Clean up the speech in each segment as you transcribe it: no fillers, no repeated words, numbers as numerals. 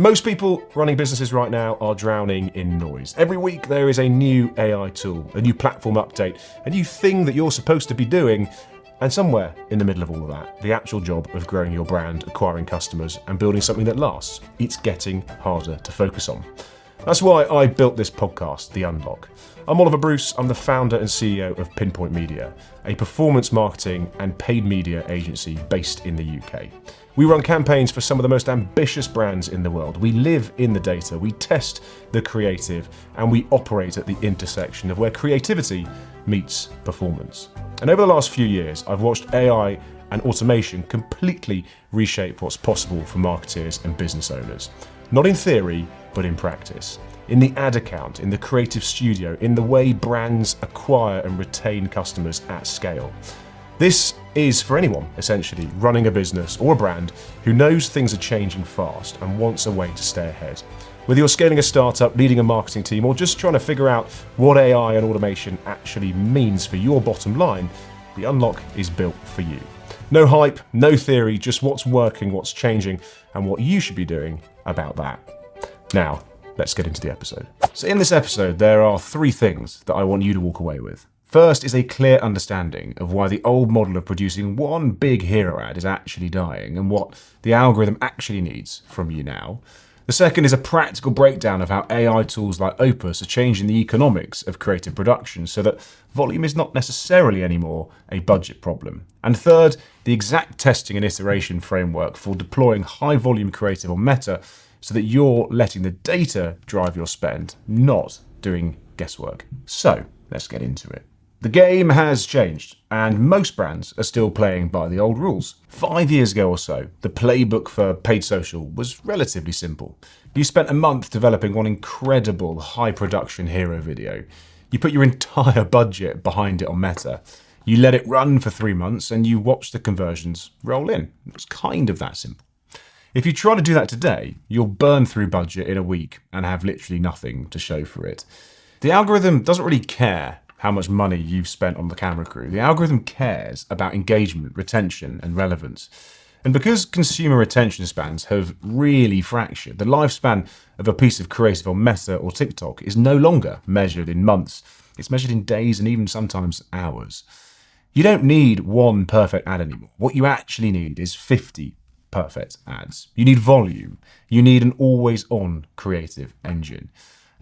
Most people running businesses right now are drowning in noise. Every week there is a new AI tool, a new platform update, a new thing that you're supposed to be doing, and somewhere in the middle of all of that, the actual job of growing your brand, acquiring customers, and building something that lasts, it's getting harder to focus on. That's why I built this podcast, The Unlock. I'm Oliver Bruce, I'm the founder and CEO of Pinpoint Media, a performance marketing and paid media agency based in the UK. We run campaigns for some of the most ambitious brands in the world. We live in the data, we test the creative, and we operate at the intersection of where creativity meets performance. And over the last few years, I've watched AI and automation completely reshape what's possible for marketeers and business owners. Not in theory, but in practice. In the ad account, in the creative studio, in the way brands acquire and retain customers at scale. This is for anyone, essentially, running a business or a brand who knows things are changing fast and wants a way to stay ahead. Whether you're scaling a startup, leading a marketing team, or just trying to figure out what AI and automation actually means for your bottom line, The Unlock is built for you. No hype, no theory, just what's working, what's changing, and what you should be doing about that. Now, let's get into the episode. So in this episode, there are 3 things that I want you to walk away with. First is a clear understanding of why the old model of producing one big hero ad is actually dying and what the algorithm actually needs from you now. The second is a practical breakdown of how AI tools like Opus are changing the economics of creative production so that volume is not necessarily anymore a budget problem. And third, the exact testing and iteration framework for deploying high volume creative on Meta so that you're letting the data drive your spend, not doing guesswork. So let's get into it. The game has changed, and most brands are still playing by the old rules. 5 years ago or so, the playbook for paid social was relatively simple. You spent a month developing one incredible high-production hero video. You put your entire budget behind it on Meta. You let it run for 3 months, and you watched the conversions roll in. It was kind of that simple. If you try to do that today, you'll burn through budget in a week and have literally nothing to show for it. The algorithm doesn't really care how much money you've spent on the camera crew. The algorithm cares about engagement, retention, and relevance. And because consumer attention spans have really fractured, the lifespan of a piece of creative on Meta or TikTok is no longer measured in months. It's measured in days and even sometimes hours. You don't need one perfect ad anymore. What you actually need is 50 perfect ads. You need volume. You need an always-on creative engine.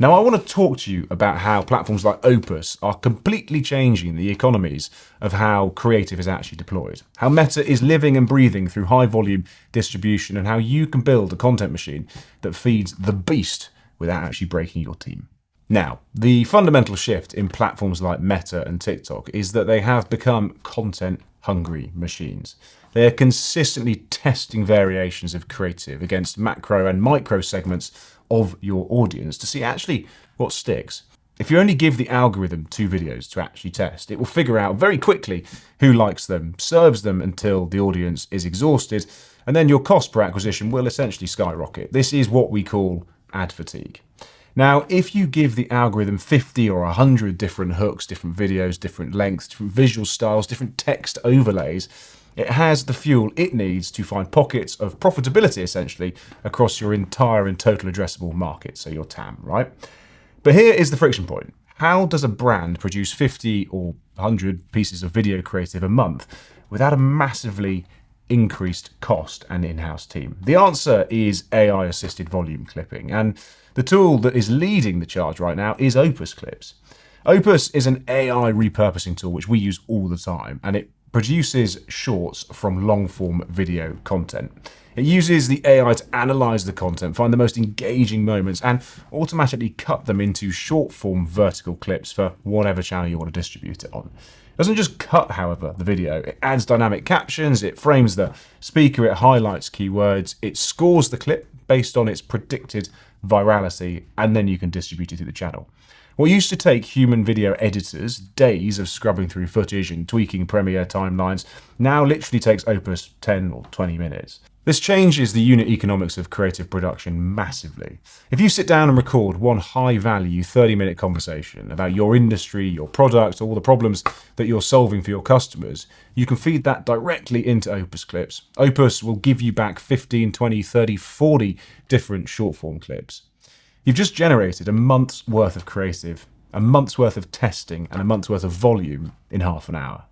Now, I want to talk to you about how platforms like Opus are completely changing the economies of how creative is actually deployed, how Meta is living and breathing through high volume distribution, and how you can build a content machine that feeds the beast without actually breaking your team. Now, the fundamental shift in platforms like Meta and TikTok is that they have become content-hungry machines. They are consistently testing variations of creative against macro and micro segments of your audience to see actually what sticks. If you only give the algorithm 2 videos to actually test, it will figure out very quickly who likes them, serves them until the audience is exhausted, and then your cost per acquisition will essentially skyrocket. This is what we call ad fatigue. Now, if you give the algorithm 50 or 100 different hooks, different videos, different lengths, different visual styles, different text overlays, it has the fuel it needs to find pockets of profitability, essentially, across your entire and total addressable market, so your TAM, right? But here is the friction point. How does a brand produce 50 or 100 pieces of video creative a month without a massively increased cost and in-house team? The answer is AI-assisted volume clipping, and the tool that is leading the charge right now is Opus Clips. Opus is an AI repurposing tool which we use all the time, and it produces shorts from long-form video content. It uses the AI to analyze the content, find the most engaging moments, and automatically cut them into short-form vertical clips for whatever channel you want to distribute it on. It doesn't just cut, however, the video. It adds dynamic captions, it frames the speaker, it highlights keywords, it scores the clip based on its predicted virality, and then you can distribute it through the channel. What used to take human video editors days of scrubbing through footage and tweaking Premiere timelines now literally takes Opus 10 or 20 minutes. This changes the unit economics of creative production massively. If you sit down and record one high-value 30-minute conversation about your industry, your product, all the problems that you're solving for your customers, you can feed that directly into Opus Clips. Opus will give you back 15, 20, 30, 40 different short-form clips. You've just generated a month's worth of creative, a month's worth of testing, and a month's worth of volume in half an hour.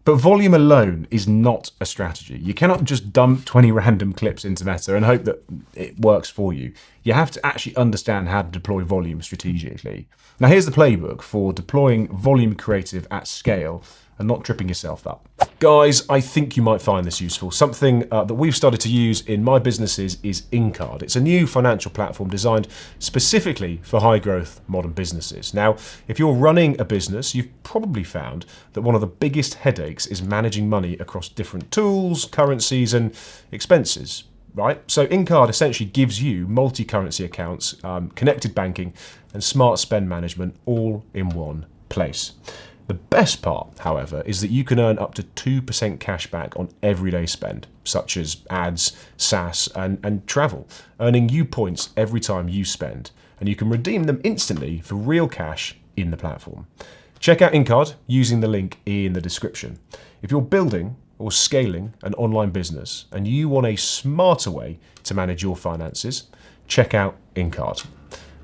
But volume alone is not a strategy. You cannot just dump 20 random clips into Meta and hope that it works for you. You have to actually understand how to deploy volume strategically. Now here's the playbook for deploying volume creative at scale and not tripping yourself up. Guys, I think you might find this useful. Something that we've started to use in my businesses is InCard. It's a new financial platform designed specifically for high growth modern businesses. Now, if you're running a business, you've probably found that one of the biggest headaches is managing money across different tools, currencies, and expenses. Right? So InCard essentially gives you multi-currency accounts, connected banking, and smart spend management all in one place. The best part, however, is that you can earn up to 2% cash back on everyday spend, such as ads, SaaS, and travel, earning you points every time you spend, and you can redeem them instantly for real cash in the platform. Check out InCard using the link in the description. If you're building or scaling an online business and you want a smarter way to manage your finances, check out InCard.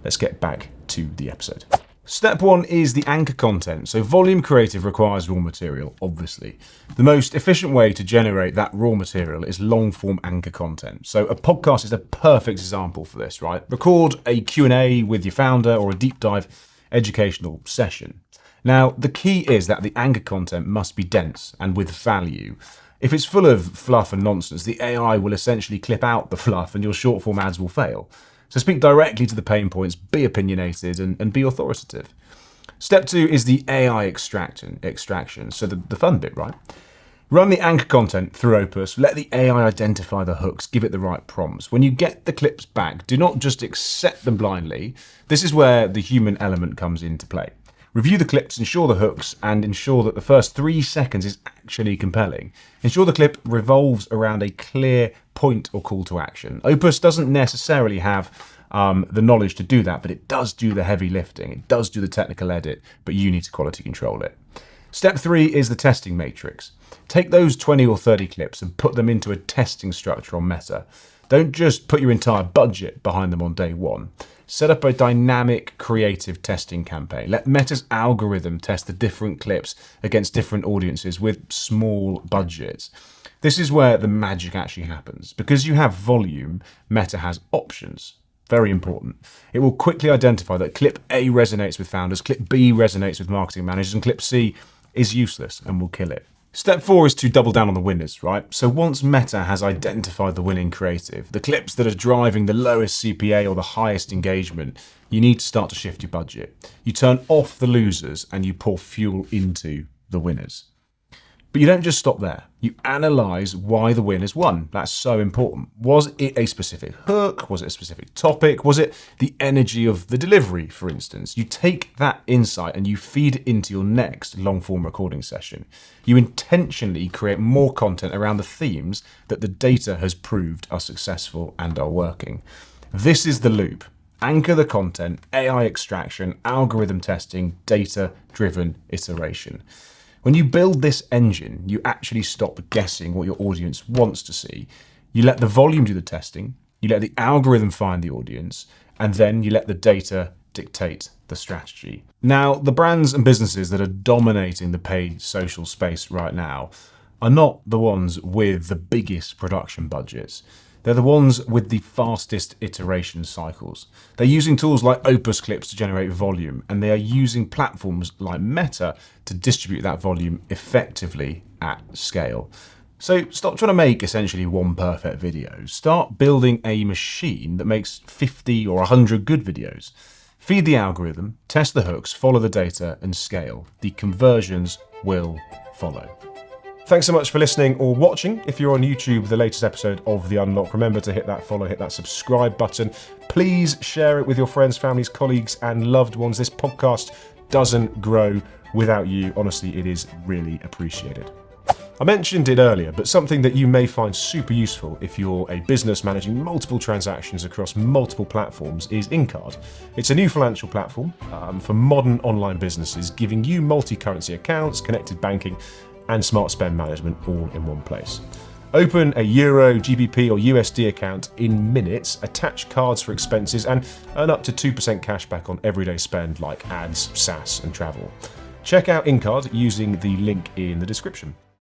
Let's get back to the episode. Step 1 is the anchor content. So volume creative requires raw material, obviously. The most efficient way to generate that raw material is long-form anchor content. So a podcast is a perfect example for this, right? Record a Q&A with your founder or a deep dive educational session. Now, the key is that the anchor content must be dense and with value. If it's full of fluff and nonsense, the AI will essentially clip out the fluff and your short-form ads will fail. So speak directly to the pain points, be opinionated, and be authoritative. Step 2 is the AI extraction, so the fun bit, right? Run the anchor content through Opus, let the AI identify the hooks, give it the right prompts. When you get the clips back, do not just accept them blindly. This is where the human element comes into play. Review the clips, ensure the hooks, and ensure that the first 3 seconds is actually compelling. Ensure the clip revolves around a clear point or call to action. Opus doesn't necessarily have the knowledge to do that, but it does do the heavy lifting. It does do the technical edit, but you need to quality control it. Step 3 is the testing matrix. Take those 20 or 30 clips and put them into a testing structure on Meta. Don't just put your entire budget behind them on day one. Set up a dynamic, creative testing campaign. Let Meta's algorithm test the different clips against different audiences with small budgets. This is where the magic actually happens. Because you have volume, Meta has options. Very important. It will quickly identify that clip A resonates with founders, clip B resonates with marketing managers, and clip C is useless and will kill it. Step 4 is to double down on the winners, right? So once Meta has identified the winning creative, the clips that are driving the lowest CPA or the highest engagement, you need to start to shift your budget. You turn off the losers and you pour fuel into the winners. But you don't just stop there. You analyze why the winners won. That's so important. Was it a specific hook? Was it a specific topic? Was it the energy of the delivery, for instance? You take that insight and you feed it into your next long-form recording session. You intentionally create more content around the themes that the data has proved are successful and are working. This is the loop. Anchor the content, AI extraction, algorithm testing, data-driven iteration. When you build this engine, you actually stop guessing what your audience wants to see. You let the volume do the testing, you let the algorithm find the audience, and then you let the data dictate the strategy. Now, the brands and businesses that are dominating the paid social space right now are not the ones with the biggest production budgets. They're the ones with the fastest iteration cycles. They're using tools like Opus Clips to generate volume, and they are using platforms like Meta to distribute that volume effectively at scale. So stop trying to make essentially one perfect video. Start building a machine that makes 50 or 100 good videos. Feed the algorithm, test the hooks, follow the data, and scale. The conversions will follow. Thanks so much for listening or watching. If you're on YouTube, the latest episode of The Unlock, remember to hit that follow, hit that subscribe button. Please share it with your friends, families, colleagues, and loved ones. This podcast doesn't grow without you. Honestly, it is really appreciated. I mentioned it earlier, but something that you may find super useful if you're a business managing multiple transactions across multiple platforms is InCard. It's a new financial platform for modern online businesses, giving you multi-currency accounts, connected banking, and smart spend management all in one place. Open a Euro, GBP, or USD account in minutes, attach cards for expenses, and earn up to 2% cash back on everyday spend like ads, SaaS, and travel. Check out InCard using the link in the description.